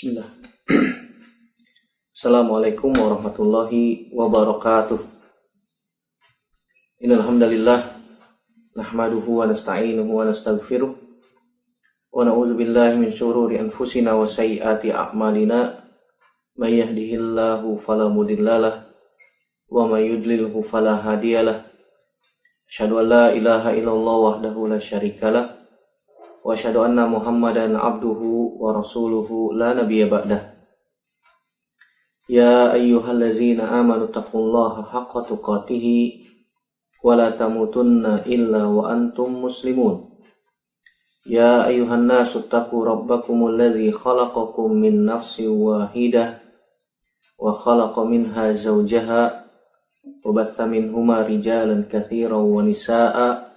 Bismillah. Assalamualaikum warahmatullahi wabarakatuh. Innal hamdalillah nahmaduhu wa nasta'inuhu wa nastaghfiruh wa na'udzu billahi min syururi anfusina wa sayyiati a'malina. May yahdihillahu fala mudhillalah wa may yudlilhu fala hadiyalah. Asyhadu an la ilaha illallah wahdahu la syarikalah wa asyhadu anna Muhammadan abduhu wa rasuluhu la nabiyya ba'dah. Ya ayyuhallazina amanu taqullaha haqqa tuqatih wa la tamutunna illa wa antum muslimun. Ya ayyuhan nasu taqu rabbakumul ladzi khalaqakum min nafsin wahidah wa khalaqa minha zawjaha wa batha minhuma rijalan katsiran wa nisaa'a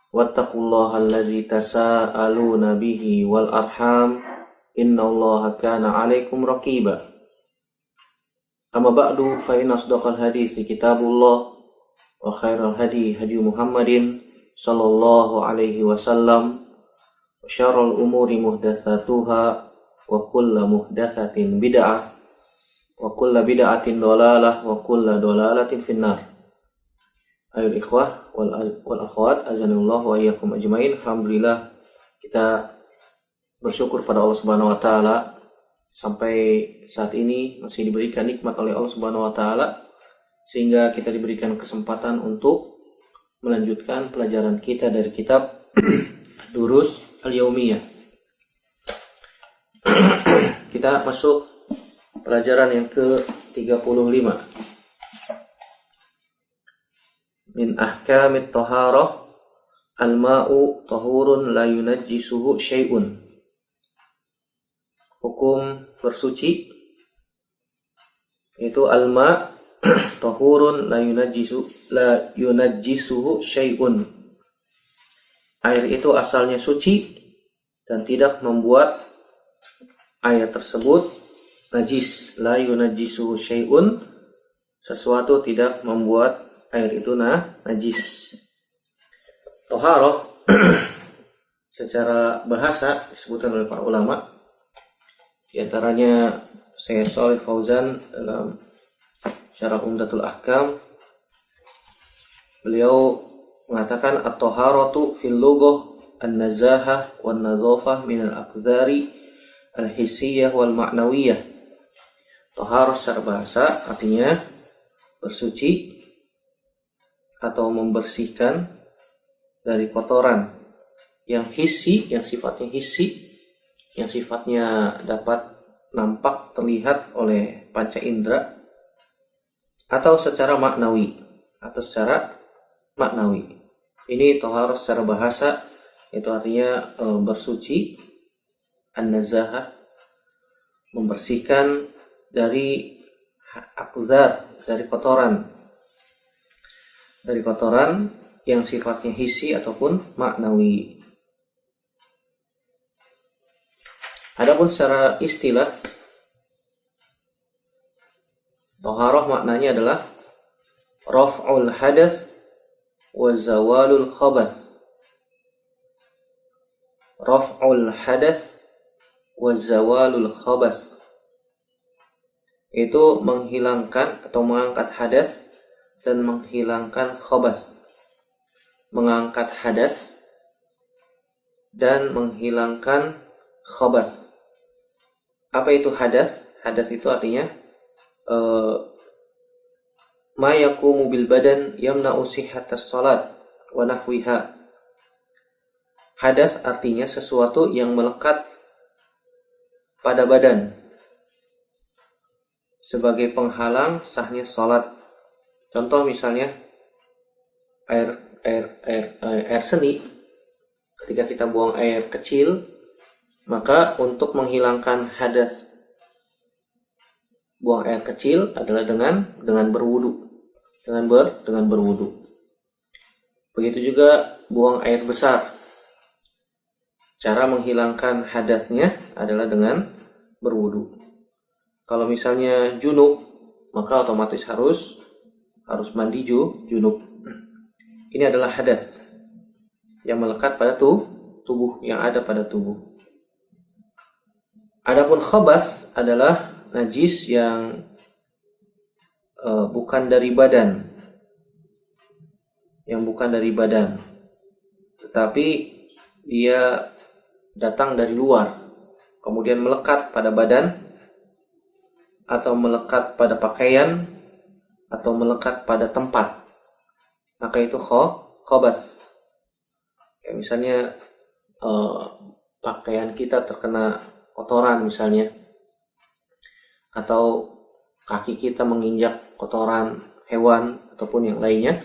wattaqullaha allazi tasaaluna bihi wal arham innallaha kana 'alaikum raqiba. Amma ba'du fa inna asdaqal hadits kitabullah wa khairal hadi Muhammadin sallallahu alaihi wasallam wa syarrul umuri muhdatsatuha wa kullu muhdatsatin bid'ah wa kullu bid'atin dhalalah wa kullu dhalalatin finnar. Ayol ikhwah wal akhwat azanillah wa iyyakum ajmain. Alhamdulillah kita bersyukur pada Allah Subhanahu wa taala sampai saat ini masih diberikan nikmat oleh Allah Subhanahu wa taala sehingga kita diberikan kesempatan untuk melanjutkan pelajaran kita dari kitab Durus Al-Yaumiyah. Kita masuk pelajaran yang ke-35. Min ahkamit taharah al-ma'u tahurun la yunajjisuhu syai'un. Hukum bersuci itu al-ma' tahurun la yunajjisuhu syai'un. Air itu asalnya suci dan tidak membuat air tersebut najis. La yunajjisuhu syai'un, sesuatu tidak membuat air itu najis. Toharoh secara bahasa disebutkan oleh para ulama, di antaranya Syekh Shalih Fauzan dalam Syarah Umdatul Ahkam, beliau mengatakan at-taharatu fil lughah an-nazahah wan nadhafah min al-aqdari al-hissiyah wal ma'nawiyah. Taharah secara bahasa artinya bersuci atau membersihkan dari kotoran yang hissi, yang sifatnya hissi, yang sifatnya dapat nampak terlihat oleh panca indera, atau secara maknawi, Ini taharah secara bahasa, itu artinya bersuci, an-nazahah, membersihkan dari aqdar, dari kotoran yang sifatnya hissi ataupun maknawi. Adapun secara istilah, taharah maknanya adalah raf'ul hadath wa zawalul khabath. Raf'ul hadath wa zawalul khabath itu menghilangkan atau mengangkat hadath dan menghilangkan khabath. Mengangkat hadath dan menghilangkan khabath. Apa itu hadath? Hadath itu artinya ma yaqumu bil badan yamna'u sihhatas salat wa nahwiha. Hadath artinya sesuatu yang melekat pada badan sebagai penghalang sahnya salat. Contoh misalnya air seni, ketika kita buang air kecil, maka untuk menghilangkan hadas buang air kecil adalah dengan berwudu, dengan berwudu. Begitu juga buang air besar, cara menghilangkan hadasnya adalah dengan berwudu. Kalau misalnya junub, maka otomatis harus mandi junub. Ini adalah hadas yang melekat pada tubuh, yang ada pada tubuh. Adapun khabath adalah najis yang bukan dari badan, tetapi dia datang dari luar, kemudian melekat pada badan, atau melekat pada pakaian, atau melekat pada tempat, maka itu khabath. Kayak misalnya pakaian kita terkena kotoran misalnya, atau kaki kita menginjak kotoran hewan ataupun yang lainnya,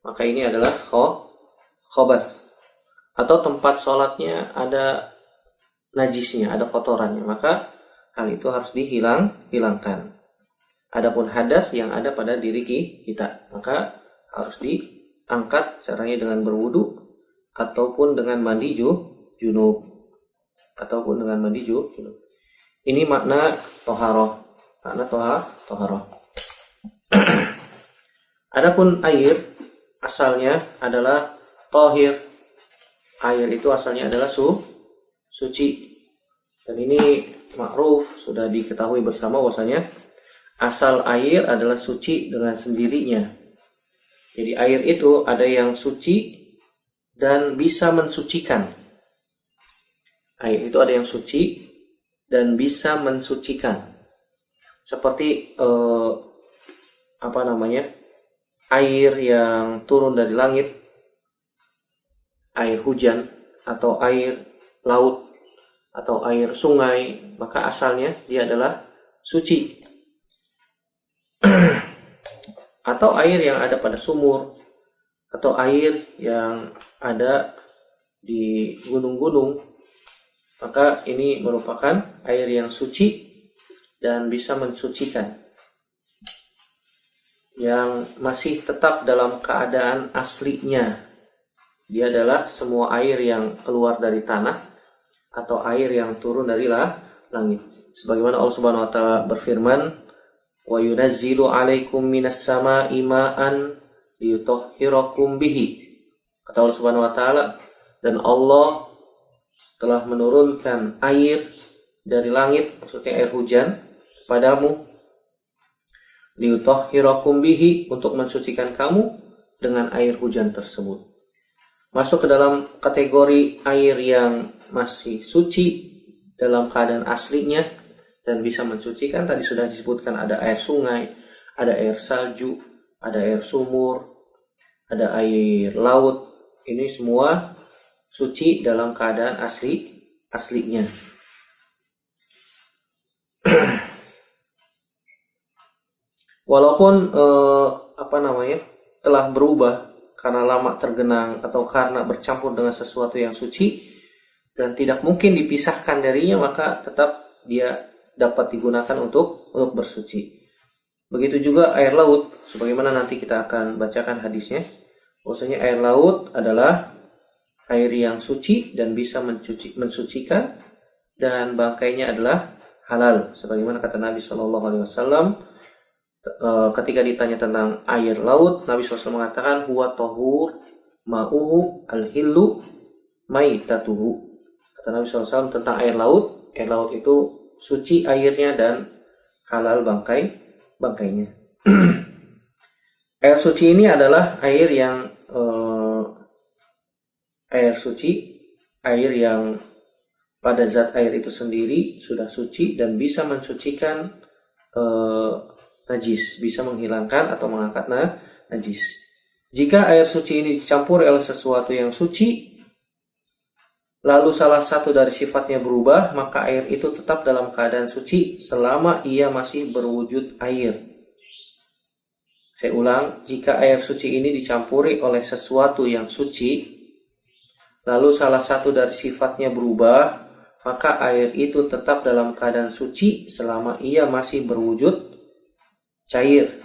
maka ini adalah khabath. Atau tempat sholatnya ada najisnya, ada kotorannya, maka hal itu harus dihilangkan. Adapun hadas yang ada pada diri kita, maka harus diangkat, caranya dengan berwudu ataupun dengan mandi junub. Ini makna toharoh. Adapun air asalnya adalah tohir. Air itu asalnya adalah suci. Dan ini makruf, sudah diketahui bersama bahwasanya asal air adalah suci dengan sendirinya. Jadi air itu ada yang suci dan bisa mensucikan. Air itu ada yang suci dan bisa mensucikan. Seperti air yang turun dari langit, air hujan, atau air laut, atau air sungai, maka asalnya dia adalah suci. Atau air yang ada pada sumur, atau air yang ada di gunung-gunung, maka ini merupakan air yang suci dan bisa mensucikan, yang masih tetap dalam keadaan aslinya. Dia adalah semua air yang keluar dari tanah atau air yang turun dari langit. Sebagaimana Allah Subhanahu wa taala berfirman, "Wa yunazzilu 'alaikum minas sama'i ma'an liyutahhirakum bihi." Kata Allah Subhanahu wa taala, dan Allah telah menurunkan air dari langit, maksudnya air hujan, kepadamu, liyutahhirakum bihi, untuk mensucikan kamu dengan air hujan tersebut. Masuk ke dalam kategori air yang masih suci dalam keadaan aslinya dan bisa mensucikan. Tadi sudah disebutkan ada air sungai, ada air salju, ada air sumur, ada air laut. Ini semua suci dalam keadaan aslinya. Walaupun telah berubah karena lama tergenang atau karena bercampur dengan sesuatu yang suci dan tidak mungkin dipisahkan darinya, maka tetap dia dapat digunakan untuk bersuci. Begitu juga air laut, sebagaimana nanti kita akan bacakan hadisnya. Bahwasanya air laut adalah air yang suci dan bisa mensucikan, dan bangkainya adalah halal. Sebagaimana kata Nabi SAW, ketika ditanya tentang air laut, Nabi SAW mengatakan, huwa tahur ma'uhu al-hillu maitatuhu. Kata Nabi SAW tentang air laut itu suci airnya dan halal bangkainya. Air suci ini adalah air yang air yang pada zat air itu sendiri sudah suci dan bisa mensucikan najis, bisa menghilangkan atau mengangkat najis. Jika air suci ini dicampur oleh sesuatu yang suci, lalu salah satu dari sifatnya berubah, maka air itu tetap dalam keadaan suci selama ia masih berwujud air. Saya ulang, jika air suci ini dicampuri oleh sesuatu yang suci, lalu salah satu dari sifatnya berubah, maka air itu tetap dalam keadaan suci selama ia masih berwujud cair.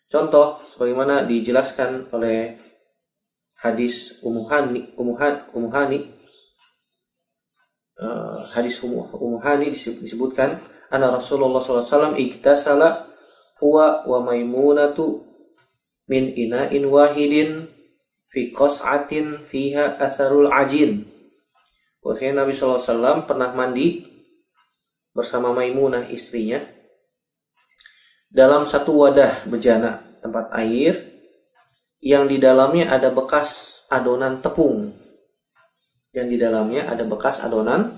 Contoh sebagaimana dijelaskan oleh hadis Ummu Hani. Hadis Ummu Hani disebutkan, anna Rasulullah SAW iktasala huwa wa Maimunatu min ina'in wahidin fi qas'atin fiha atharul ajin. Bahwasanya Nabi SAW pernah mandi bersama Maimunah istrinya dalam satu wadah bejana tempat air yang di dalamnya ada bekas adonan tepung. Yang di dalamnya ada bekas adonan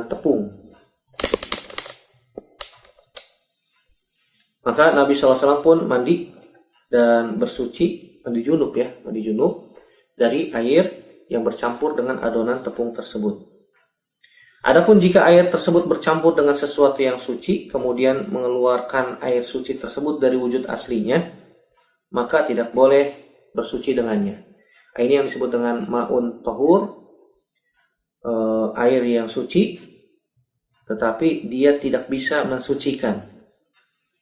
tepung. Maka Nabi SAW pun mandi dan bersuci, mandi junub dari air yang bercampur dengan adonan tepung tersebut. Adapun jika air tersebut bercampur dengan sesuatu yang suci, kemudian mengeluarkan air suci tersebut dari wujud aslinya, maka tidak boleh bersuci dengannya. Ini yang disebut dengan ma'un tahur, air yang suci, tetapi dia tidak bisa mensucikan.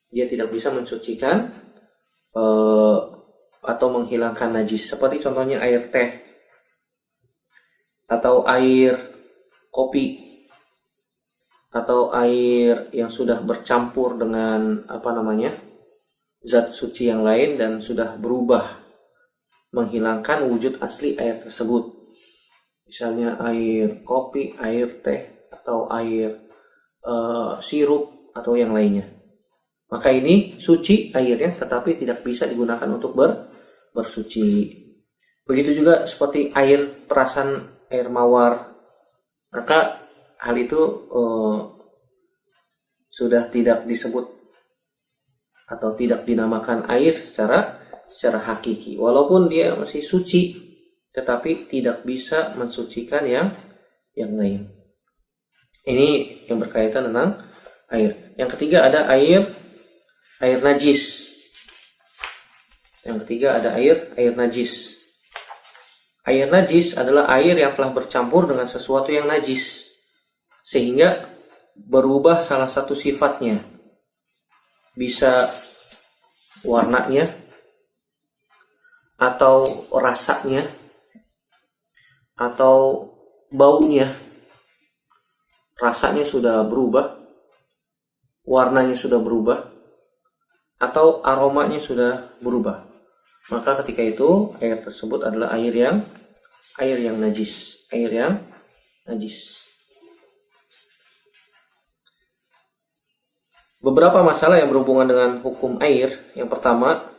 Dia tidak bisa mensucikan atau menghilangkan najis. Seperti contohnya air teh atau air kopi, atau air yang sudah bercampur dengan zat suci yang lain dan sudah berubah menghilangkan wujud asli air tersebut. Misalnya air kopi, air teh, atau air sirup atau yang lainnya. Maka ini suci airnya, tetapi tidak bisa digunakan untuk bersuci. Begitu juga seperti air perasan, air mawar. Maka hal itu sudah tidak disebut atau tidak dinamakan air secara hakiki. Walaupun dia masih suci, tetapi tidak bisa mensucikan yang lain. Ini yang berkaitan tentang air. Yang ketiga ada air najis. Yang ketiga ada air najis. Air najis adalah air yang telah bercampur dengan sesuatu yang najis, sehingga berubah salah satu sifatnya. Bisa warnanya, atau rasanya, atau baunya. Rasanya sudah berubah, warnanya sudah berubah, atau aromanya sudah berubah. Maka ketika itu air tersebut adalah air yang najis, air yang najis. Beberapa masalah yang berhubungan dengan hukum air. Yang pertama,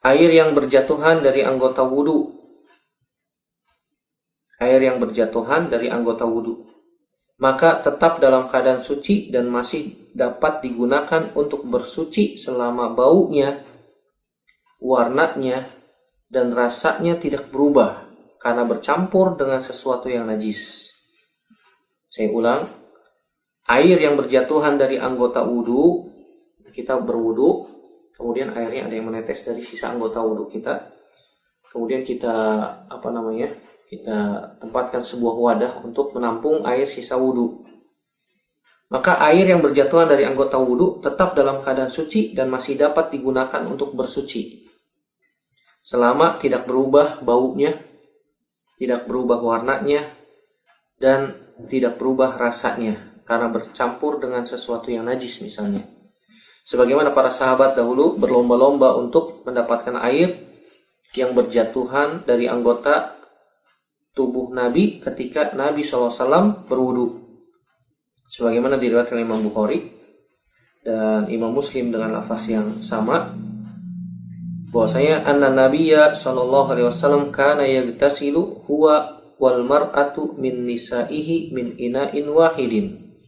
air yang berjatuhan dari anggota wudu. Air yang berjatuhan dari anggota wudu, maka tetap dalam keadaan suci dan masih dapat digunakan untuk bersuci selama baunya, warnanya, dan rasanya tidak berubah karena bercampur dengan sesuatu yang najis. Saya ulang, air yang berjatuhan dari anggota wudu, kita berwudu, kemudian airnya ada yang menetes dari sisa anggota wudu kita, kemudian kita kita tempatkan sebuah wadah untuk menampung air sisa wudu. Maka air yang berjatuhan dari anggota wudu tetap dalam keadaan suci dan masih dapat digunakan untuk bersuci selama tidak berubah baunya, tidak berubah warnanya, dan tidak berubah rasanya karena bercampur dengan sesuatu yang najis misalnya. Sebagaimana para sahabat dahulu berlomba-lomba untuk mendapatkan air yang berjatuhan dari anggota tubuh Nabi ketika Nabi SAW berwudu. Sebagaimana diriwayatkan Imam Bukhari dan Imam Muslim dengan lafaz yang sama, bahwasanya anna Nabiyya sallallahu alaihi wasallam kana yagtasilu huwa wal mar'atu min nisaihi min ina'in wahidin.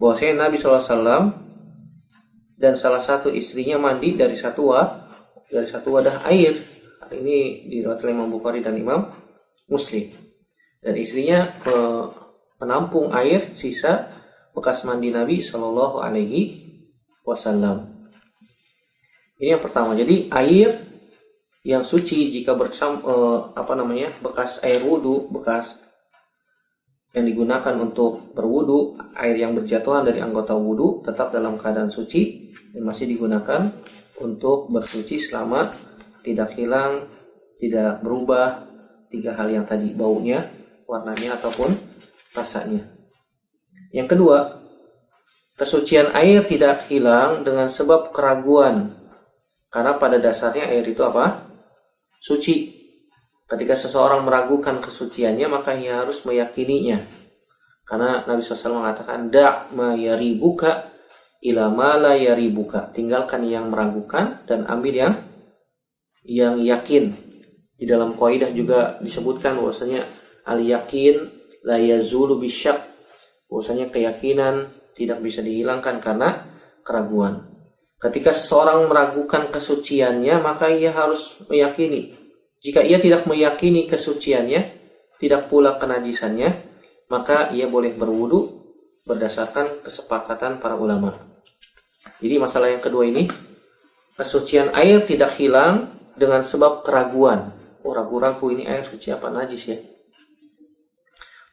Bahwasanya Nabi sallallahu alaihi wasallam dan salah satu istrinya mandi dari satu wadah air. Ini diriwayatkan Imam Bukhari dan Imam Muslim. Dan istrinya menampung air sisa bekas mandi Nabi sallallahu alaihi wasallam. Ini yang pertama. Jadi air yang suci jika bekas air wudu, bekas yang digunakan untuk berwudu, air yang berjatuhan dari anggota wudu tetap dalam keadaan suci dan masih digunakan untuk bersuci selama tidak hilang, tidak berubah tiga hal yang tadi, baunya, warnanya ataupun rasanya. Yang kedua, kesucian air tidak hilang dengan sebab keraguan. Karena pada dasarnya air itu apa? Suci. Ketika seseorang meragukan kesuciannya, maka ia harus meyakininya. Karena Nabi SAW mengatakan da' ma yaribuka ila ma la yaribuka. Tinggalkan yang meragukan dan ambil yang yakin. Di dalam kaidah juga disebutkan bahwasanya al yakin la yazulu bisyak. Bahwasanya keyakinan tidak bisa dihilangkan karena keraguan. Ketika seseorang meragukan kesuciannya, maka ia harus meyakini. Jika ia tidak meyakini kesuciannya, tidak pula kenajisannya, maka ia boleh berwudu berdasarkan kesepakatan para ulama. Jadi masalah yang kedua ini, kesucian air tidak hilang dengan sebab keraguan. Oh, ragu-ragu ini air suci apa najis ya?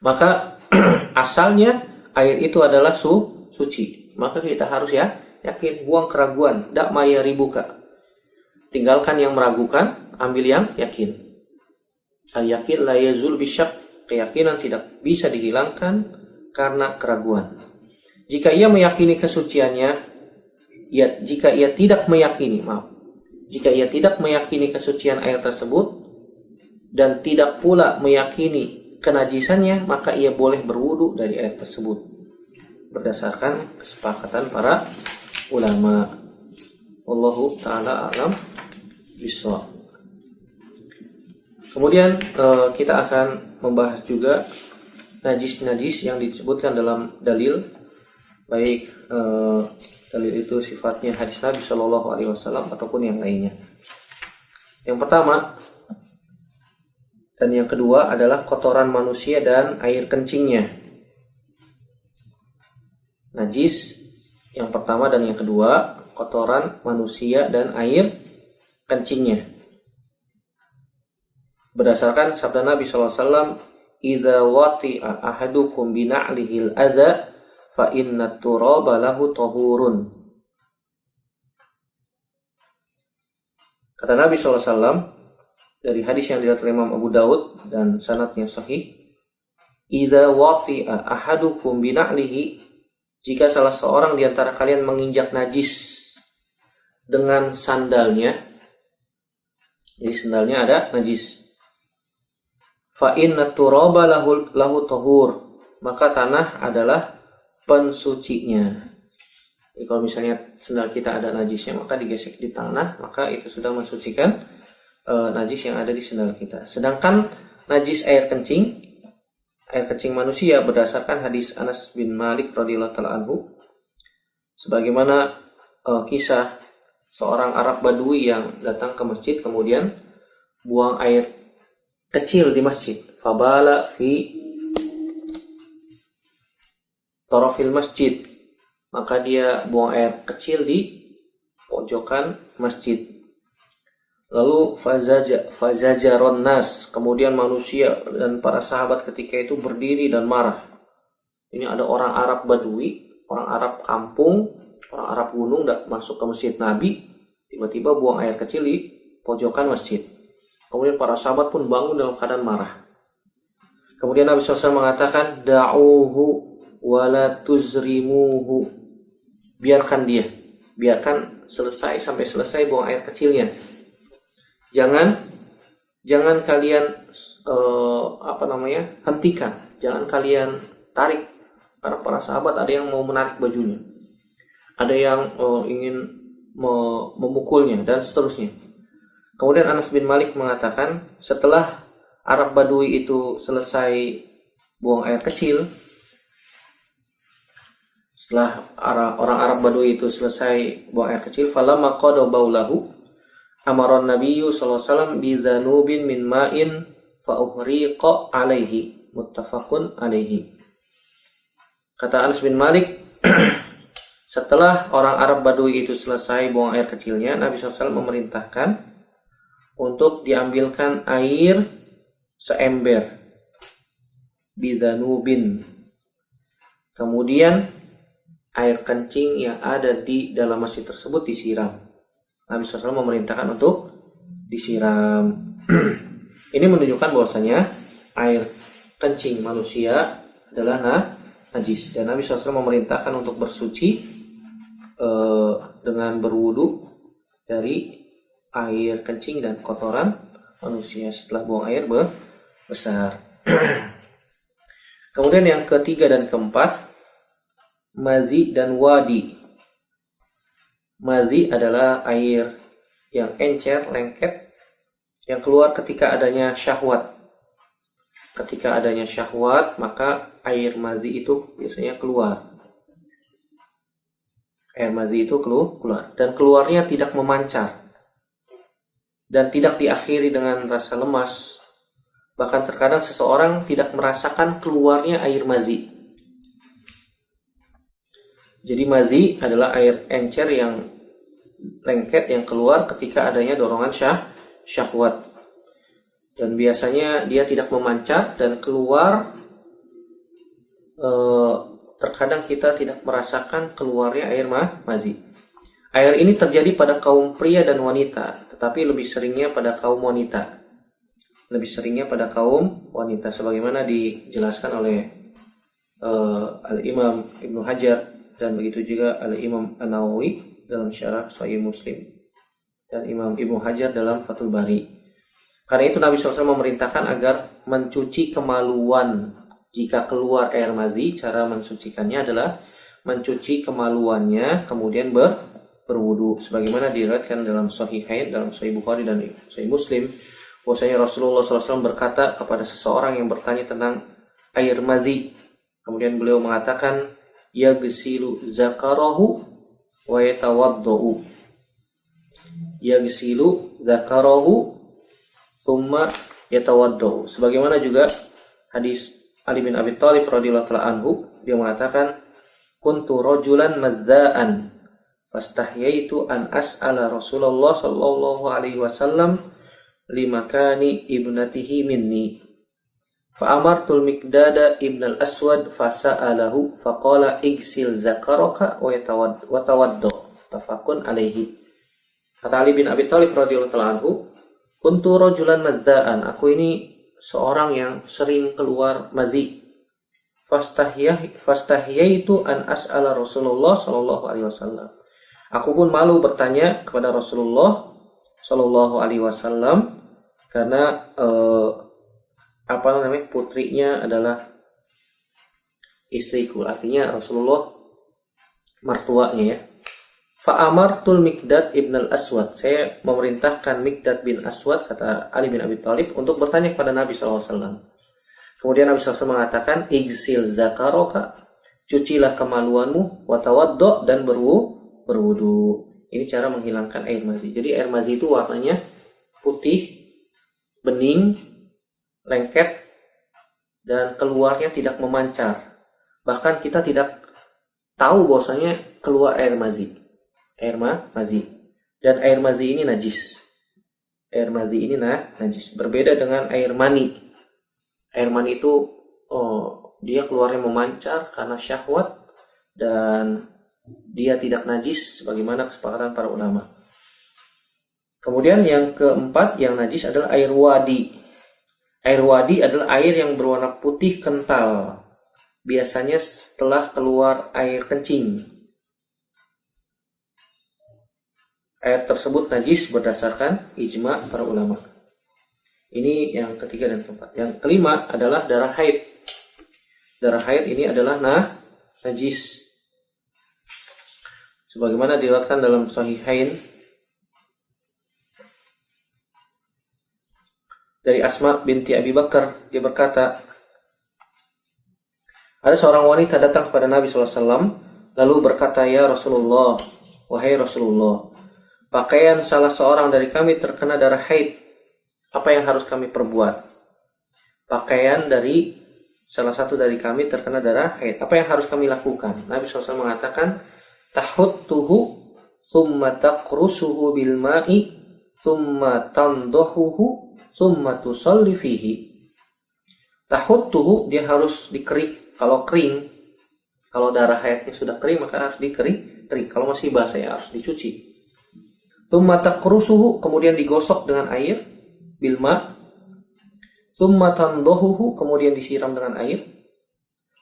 Maka asalnya air itu adalah suci. Maka kita harus yakin, buang keraguan. Da' ma yaribuka. Tinggalkan yang meragukan, ambil yang yakin. Al-yakin la yazul bisyak. Keyakinan tidak bisa dihilangkan karena keraguan. Jika ia meyakini kesuciannya, jika ia tidak meyakini kesucian air tersebut dan tidak pula meyakini kenajisannya, maka ia boleh berwudu dari air tersebut berdasarkan kesepakatan para ulama. Wallahu ta'ala a'lam bishawab. Kemudian kita akan membahas juga najis-najis yang disebutkan dalam dalil, baik dalil itu sifatnya hadis Nabi Shallallahu Alaihi Wasallam ataupun yang lainnya. Yang pertama dan yang kedua adalah kotoran manusia dan air kencingnya. Najis yang pertama dan yang kedua, kotoran manusia dan air kencingnya. Berdasarkan sabda Nabi SAW, "Idza wati'a ahadukum bina'lihil adza fa inna turaba lahu tahurun." Kata Nabi SAW dari hadis yang diriwayatkan Imam Abu Daud dan sanadnya sahih, "Idza wati'a ahadukum bina'lihi," jika salah seorang di antara kalian menginjak najis dengan sandalnya, jadi sandalnya ada najis, fa inna turaba lahu tahur, maka tanah adalah pensucinya. Jadi kalau misalnya sandal kita ada najisnya, maka digesek di tanah, maka itu sudah mensucikan najis yang ada di sandal kita. Sedangkan najis air kencing manusia berdasarkan hadis Anas bin Malik radhiyallahu ta'ala anhu, sebagaimana kisah seorang Arab Badui yang datang ke masjid kemudian buang air kecil di masjid. Fabala fi tarafil masjid, maka dia buang air kecil di pojokan masjid. Lalu fazajaron nas, kemudian manusia dan para sahabat ketika itu berdiri dan marah. Ini ada orang Arab Badui, orang Arab kampung, orang Arab gunung masuk ke masjid Nabi, tiba-tiba buang air kecil di pojokan masjid. Kemudian para sahabat pun bangun dalam keadaan marah. Kemudian Nabi SAW mengatakan, da'uhu wala tuzrimuhu, biarkan sampai selesai buang air kecilnya. Jangan kalian hentikan, jangan kalian tarik. Karena para sahabat ada yang mau menarik bajunya, ada yang ingin memukulnya dan seterusnya. Kemudian Anas bin Malik mengatakan, setelah Arab Badui itu selesai buang air kecil, setelah orang Arab Badui itu selesai buang air kecil, falamma qada baulahu amaron nabiyyu sallallahu alaihi wasallam bi dzanubin min ma'in fa uhriqa alaihi, muttafaqun alaihi. Kata Anas bin Malik, setelah orang Arab Badui itu selesai buang air kecilnya, Nabi SAW memerintahkan untuk diambilkan air seember bidzanubin. Kemudian air kencing yang ada di dalam masjid tersebut disiram. Nabi SAW memerintahkan untuk disiram. Ini menunjukkan bahwasanya air kencing manusia adalah najis. Dan Nabi SAW memerintahkan untuk bersuci dengan berwudu dari air kencing dan kotoran manusia setelah buang air besar. Kemudian yang ketiga dan keempat, mazi dan wadi. Mazi adalah air yang encer, lengket, yang keluar ketika adanya syahwat. Ketika adanya syahwat, maka air mazi itu biasanya keluar. Air mazi itu keluar. Dan keluarnya tidak memancar. Dan tidak diakhiri dengan rasa lemas. Bahkan terkadang seseorang tidak merasakan keluarnya air mazi. Jadi mazi adalah air encer yang lengket yang keluar ketika adanya dorongan syahwat. Dan biasanya dia tidak memancar dan keluar. Terkadang kita tidak merasakan keluarnya air mazi. Air ini terjadi pada kaum pria dan wanita, tetapi lebih seringnya pada kaum wanita. Sebagaimana dijelaskan oleh Al-Imam Ibnu Hajar dan begitu juga Al-Imam An-Nawawi dalam syarah Sahih Muslim dan Imam Ibnu Hajar dalam Fathul Bari. Karena itu Nabi SAW memerintahkan agar mencuci kemaluan jika keluar air mazi. Cara mensucikannya adalah mencuci kemaluannya kemudian berwudu. Sebagaimana diriwayatkan dalam Sahihain, dalam Sahih Bukhari dan Sahih Muslim, bahwasanya Rasulullah SAW berkata kepada seseorang yang bertanya tentang air mazi. Kemudian beliau mengatakan, yaghsilu zakarahu wa yatawaddau. Yaghsilu zakarahu thumma yatawaddau. Sebagaimana juga hadis Ali bin Abi Thalib radhiyallahu ta'ala anhu, dia mengatakan, kuntu rajulan madza'an fastahyaitu an as'ala Rasulullah sallallahu alaihi wasallam limakani ibnatihi minni fa'amartul Miqdada ibn al-Aswad fasa'alahu faqala igsil zakaraka wa tawaddo. Tafakun alaihi. Kata Ali bin Abi Thalib radhiyallahu ta'ala anhu, kuntu rajulan madza'an, aku ini seorang yang sering keluar mazi. Fastahyaitu an as'ala Rasulullah sallallahu alaihi wasallam. Aku pun malu bertanya kepada Rasulullah sallallahu alaihi wasallam karena putrinya adalah istriku, artinya Rasulullah mertuanya ya. Fa'amartul Miqdad ibn al-Aswad, saya memerintahkan Miqdad bin Aswad, kata Ali bin Abi Thalib, untuk bertanya kepada Nabi SAW. Kemudian Nabi SAW mengatakan, igsil zakaroka, cucilah kemaluanmu, watawaddo, dan berwudu. Ini cara menghilangkan air mazi. Jadi air mazi itu warnanya putih, bening, lengket, dan keluarnya tidak memancar. Bahkan kita tidak tahu bahwasanya keluar air mazi. Dan air mazi ini najis. Berbeda dengan air mani. Air mani itu dia keluarnya memancar karena syahwat dan dia tidak najis sebagaimana kesepakatan para ulama. Kemudian yang keempat yang najis adalah air wadi. Air wadi adalah air yang berwarna putih kental. Biasanya setelah keluar air kencing. Air tersebut najis berdasarkan ijma para ulama. Ini yang ketiga dan keempat. Yang kelima adalah darah haid. Darah haid ini adalah najis. Sebagaimana diriwayatkan dalam Sahihain dari Asma binti Abi Bakar, dia berkata, ada seorang wanita datang kepada Nabi SAW lalu berkata, ya Rasulullah, wahai Rasulullah, pakaian salah seorang dari kami terkena darah haid. Apa yang harus kami perbuat? Pakaian dari salah satu dari kami terkena darah haid. Apa yang harus kami lakukan? Nabi SAW mengatakan, tahuttuhu thumma taqrusuhu bil ma'i thumma tandahuhu thumma tusalli fihi. Tahuttuhu, dia harus dikerik. Kalau kering, kalau darah haidnya sudah kering maka harus dikerik. Kalau masih basah ya harus dicuci. Thumma taqrusuhu, kemudian digosok dengan air bil ma'. Thumma tandahuhu, kemudian disiram dengan air.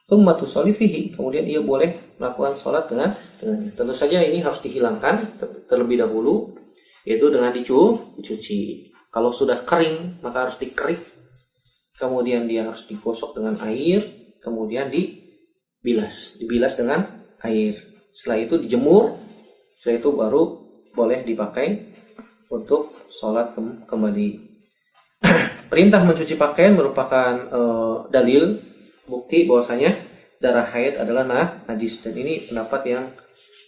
Thumma tusalli fihi, kemudian ia boleh melakukan sholat dengannya. Tentu saja ini harus dihilangkan terlebih dahulu, yaitu dengan dicuci. Kalau sudah kering maka harus dikerik, kemudian dia harus digosok dengan air, kemudian dibilas dengan air. Setelah itu dijemur, setelah itu baru boleh dipakai untuk sholat kembali. Perintah mencuci pakaian merupakan dalil bukti bahwasanya darah haid adalah najis, dan ini pendapat yang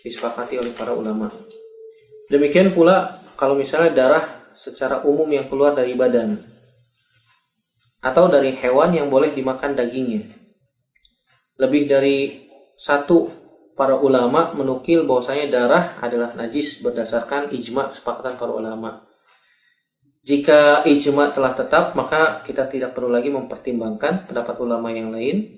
disepakati oleh para ulama. Demikian pula kalau misalnya darah secara umum yang keluar dari badan atau dari hewan yang boleh dimakan dagingnya. Lebih dari satu para ulama menukil bahwasanya darah adalah najis berdasarkan ijma kesepakatan para ulama. Jika ijma telah tetap, maka kita tidak perlu lagi mempertimbangkan pendapat ulama yang lain.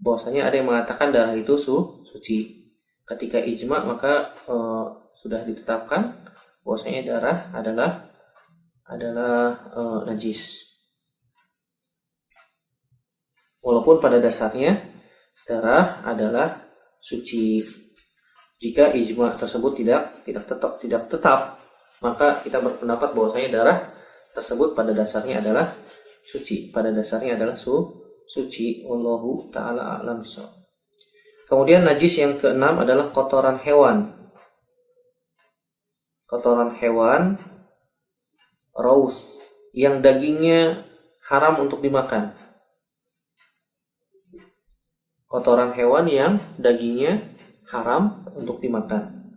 Bahwasanya ada yang mengatakan darah itu suci. Ketika ijma maka sudah ditetapkan bahwasanya darah adalah najis. Walaupun pada dasarnya darah adalah suci. Jika ijma tersebut tidak tetap, maka kita berpendapat bahwasanya darah tersebut pada dasarnya adalah suci. Suci. Wallahu ta'ala a'lam bishawab. Kemudian najis yang keenam adalah kotoran hewan. Kotoran hewan raus yang dagingnya haram untuk dimakan. Kotoran hewan yang dagingnya haram untuk dimakan.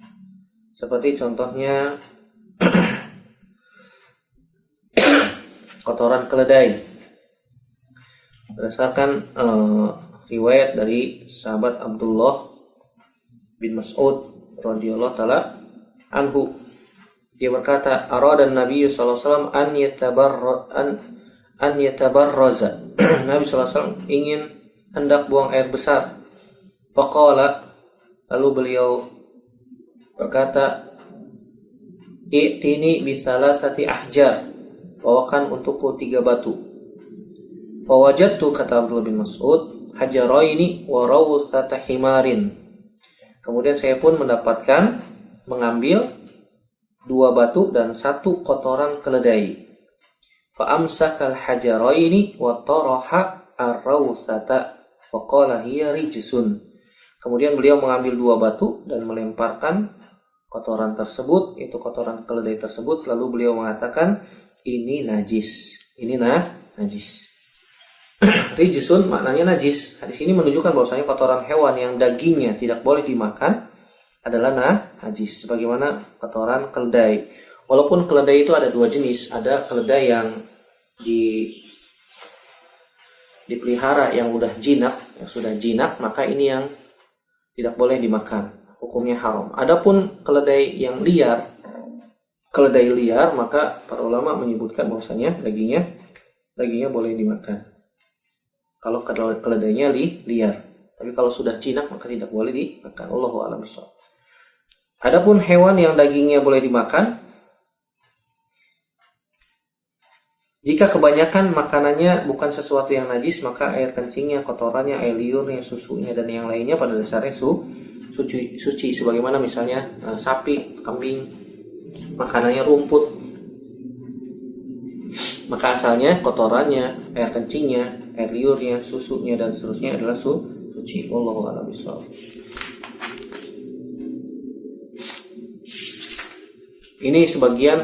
Seperti contohnya kotoran keledai. Berdasarkan riwayat dari sahabat Abdullah bin Mas'ud radhiyallahu taala anhu, dia berkata, arada Nabi sallallahu alaihi wasallam an yatabarraza. Nabi sallallahu alaihi wasallam ingin hendak buang air besar. Faqala, lalu beliau berkata, i'tini bisalasati ahjar, bawakan untukku 3 batu. Fawajadtu, kata Abdullah bin Mas'ud, hajaraini wa rawsata himarin. Kemudian saya pun mengambil 2 batu dan 1 kotoran keledai. Fa amsakal hajaraini wa taraha ar-rawsata faqala hiya rijsun. Kemudian beliau mengambil 2 batu dan melemparkan kotoran tersebut, itu kotoran keledai tersebut, lalu beliau mengatakan ini najis. Najis. Rijsun maknanya najis. Hadis ini menunjukkan bahwasanya kotoran hewan yang dagingnya tidak boleh dimakan adalah najis, sebagaimana kotoran keledai. Walaupun keledai itu ada 2 jenis, ada keledai yang dipelihara yang sudah jinak, maka ini yang tidak boleh dimakan, hukumnya haram. Adapun keledai yang liar, maka para ulama menyebutkan bahwasanya dagingnya boleh dimakan. Kalau keledainya liar, tapi kalau sudah jinak maka tidak boleh dimakan. Wallahu a'lam bishawab. Adapun hewan yang dagingnya boleh dimakan, jika kebanyakan makanannya bukan sesuatu yang najis, maka air kencingnya, kotorannya, air liurnya, susunya, dan yang lainnya pada dasarnya suci. Sebagaimana misalnya sapi, kambing, makanannya rumput, maka asalnya kotorannya, air kencingnya, air liurnya, susunya, dan seterusnya adalah suci. Wallahu a'lam bishawab. Ini sebagian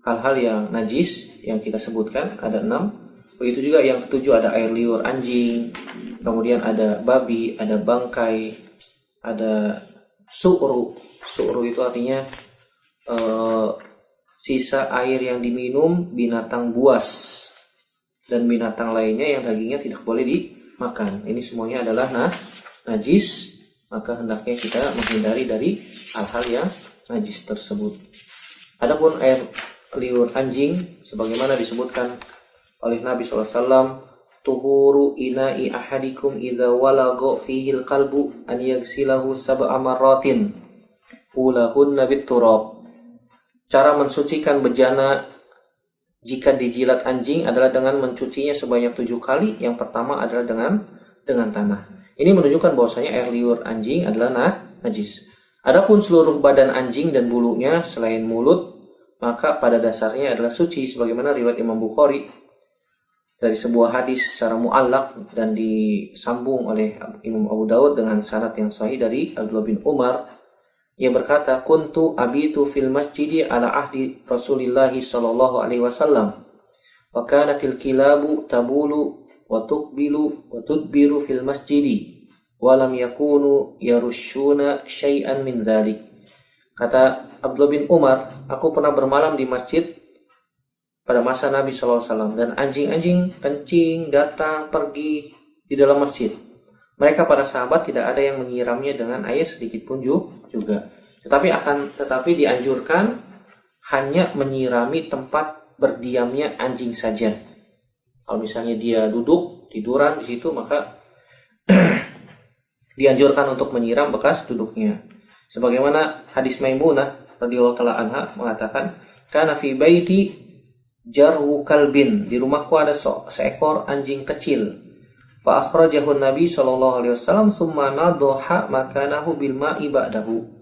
hal-hal yang najis yang kita sebutkan, ada 6. Begitu juga yang ke-7 ada air liur anjing, kemudian ada babi, ada bangkai, ada su'ru. Su'ru itu artinya sisa air yang diminum binatang buas dan binatang lainnya yang dagingnya tidak boleh dimakan. Ini semuanya adalah najis, maka hendaknya kita menghindari dari hal-hal yang najis tersebut. Adapun air liur anjing, sebagaimana disebutkan oleh Nabi SAW, tuhuru ina'i ahadikum idza walagha fihil qalbu an yaghsilahu sab'a marratin ulahunna bit-turab. Cara mensucikan bejana jika dijilat anjing adalah dengan mencucinya sebanyak 7 kali. Yang pertama adalah dengan tanah. Ini menunjukkan bahwasanya air liur anjing adalah najis. Adapun seluruh badan anjing dan bulunya selain mulut, maka pada dasarnya adalah suci, sebagaimana riwayat Imam Bukhari dari sebuah hadis secara mu'allaq dan disambung oleh Imam Abu Dawud dengan sanad yang sahih dari Abdullah bin Umar yang berkata, kuntu abitu fil masjidi ala ahdi Rasulillah sallallahu alaihi wasallam wa kanatil kilabu tabulu wa tuqbilu wa tudbiru fil masjidi wa lam yakunu yarushuna syai'an min dzalik. Kata Abdullah bin Umar, aku pernah bermalam di masjid pada masa Nabi SAW dan anjing-anjing kencing datang pergi di dalam masjid. Mereka para sahabat tidak ada yang menyiramnya dengan air sedikit pun juga. Tetapi dianjurkan hanya menyirami tempat berdiamnya anjing saja. Kalau misalnya dia duduk tiduran di situ, maka dianjurkan untuk menyiram bekas duduknya. Sebagaimana hadis Maimunah radhiyallahu taala anha mengatakan, kana fi baiti jarhu kalbin, di rumahku ada seekor anjing kecil. Fa akhrajahu Nabi sallallahu alaihi wasallam tsumma nadaha makanahu bil ma'i ba'dahu.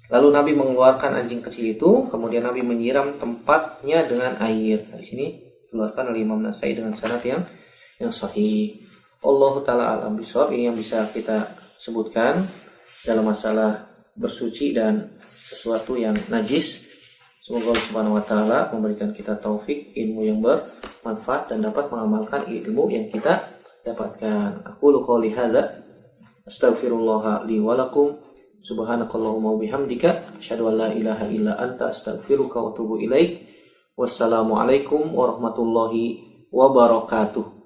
Lalu Nabi mengeluarkan anjing kecil itu, kemudian Nabi menyiram tempatnya dengan air. Di sini dikeluarkan oleh Imam Nasai dengan sanad yang sahih. Allahu taala alam bisawab. Ini yang bisa kita sebutkan dalam masalah bersuci dan sesuatu yang najis. Semoga Allah Subhanahu wa taala memberikan kita taufik, ilmu yang bermanfaat dan dapat mengamalkan ilmu yang kita dapatkan. Aku qouli hadza astaghfirullah li wa lakum. Subhanakallahumma wa bihamdika asyhadu an la ilaha illa anta astaghfiruka wa atubu ilaik. Wassalamu alaikum warahmatullahi wabarakatuh.